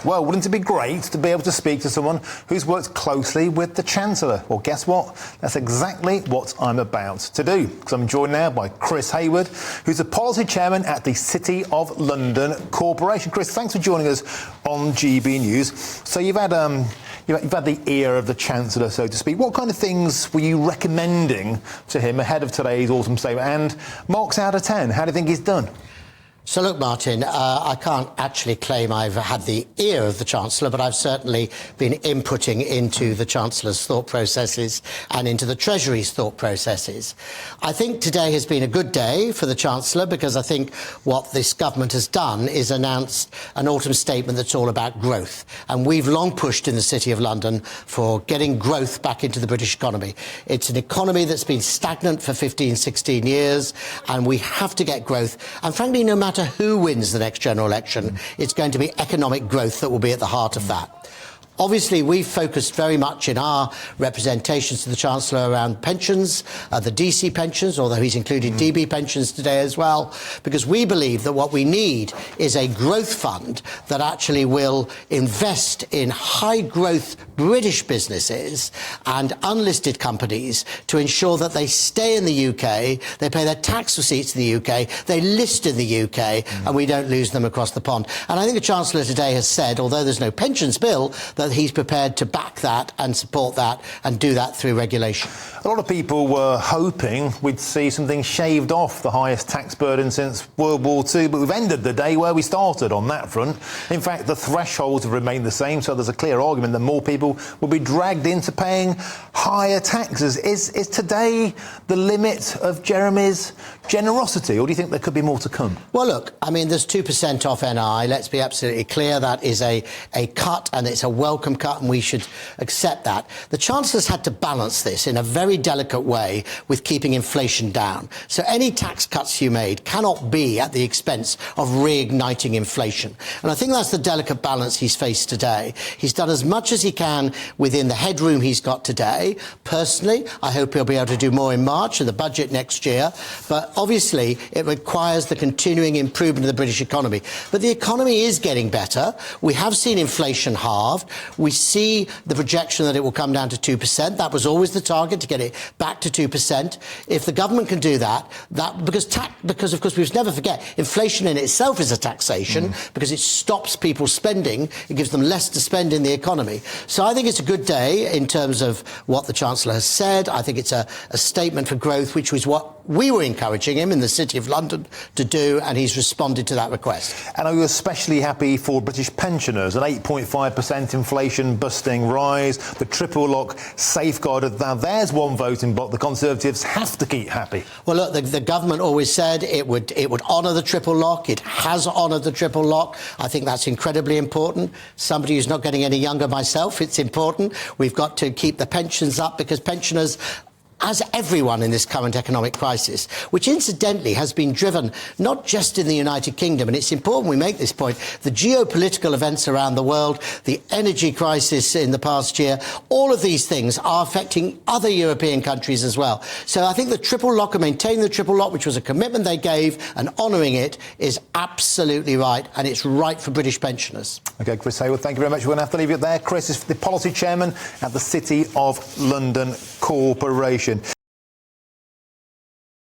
Well, wouldn't it be great to be able to speak to someone who's worked closely with the Chancellor? Well, guess what? That's exactly what I'm about to do. Because I'm joined now by Chris Hayward, who's the Policy Chairman at the City of London Corporation. Chris, thanks for joining us on GB News. So you've had the ear of the Chancellor, so to speak. What kind of things were you recommending to him ahead of today's autumn statement? And marks out of 10, how do you think he's done? So look, Martin, I can't actually claim I've had the ear of the Chancellor, but I've certainly been inputting into the Chancellor's thought processes and into the Treasury's thought processes. I think today has been a good day for the Chancellor because I think what this government has done is announced an autumn statement that's all about growth. And we've long pushed in the City of London for getting growth back into the British economy. It's an economy that's been stagnant for 15, 16 years, and we have to get growth. And frankly, no matter who wins the next general election, it's going to be economic growth that will be at the heart of that. Obviously, we've focused very much in our representations to the Chancellor around pensions, the DC pensions, although he's included DB pensions today as well, because we believe that what we need is a growth fund that actually will invest in high-growth British businesses and unlisted companies to ensure that they stay in the UK, they pay their tax receipts in the UK, they list in the UK, and we don't lose them across the pond. And I think the Chancellor today has said, although there's no pensions bill, that he's prepared to back that and support that and do that through regulation. A lot of people were hoping we'd see something shaved off the highest tax burden since World War II, but we've ended the day where we started on that front. In fact, the thresholds have remained the same, so there's a clear argument that more people will be dragged into paying higher taxes. Is today the limit of Jeremy's generosity, or do you think there could be more to come? Well, look, I mean, there's 2% off NI. Let's be absolutely clear. That is a cut, and it's a welcome cut, and we should accept that. The Chancellor's had to balance this in a very delicate way with keeping inflation down. So any tax cuts you made cannot be at the expense of reigniting inflation. And I think that's the delicate balance he's faced today. He's done as much as he can within the headroom he's got today. Personally, I hope he'll be able to do more in March and the budget next year. But obviously, it requires the continuing improvement of the British economy. But the economy is getting better. We have seen inflation halved. We see the projection that it will come down to 2%. That was always the target, to get it back to 2%. If the government can do that, because of course we must never forget, inflation in itself is a taxation because it stops people spending. It gives them less to spend in the economy. So I think it's a good day in terms of what the Chancellor has said. I think it's a statement for growth, which was what we were encouraging him in the City of London to do, and he's responded to that request. And are you especially happy for British pensioners? An 8.5% inflation-busting rise, the triple lock safeguarded. Now, there's one voting bloc the Conservatives have to keep happy. Well, look, the government always said it would honour the triple lock. It has honoured the triple lock. I think that's incredibly important. Somebody who's not getting any younger myself, it's important. We've got to keep the pensions up because pensioners, as everyone in this current economic crisis, which incidentally has been driven not just in the United Kingdom, and it's important we make this point, the geopolitical events around the world, the energy crisis in the past year, all of these things are affecting other European countries as well. So I think the triple lock and maintaining the triple lock, which was a commitment they gave, and honouring it is absolutely right, and it's right for British pensioners. OK, Chris Hayward, thank you very much. We're going to have to leave it there. Chris is the Policy Chairman at the City of London Corporation.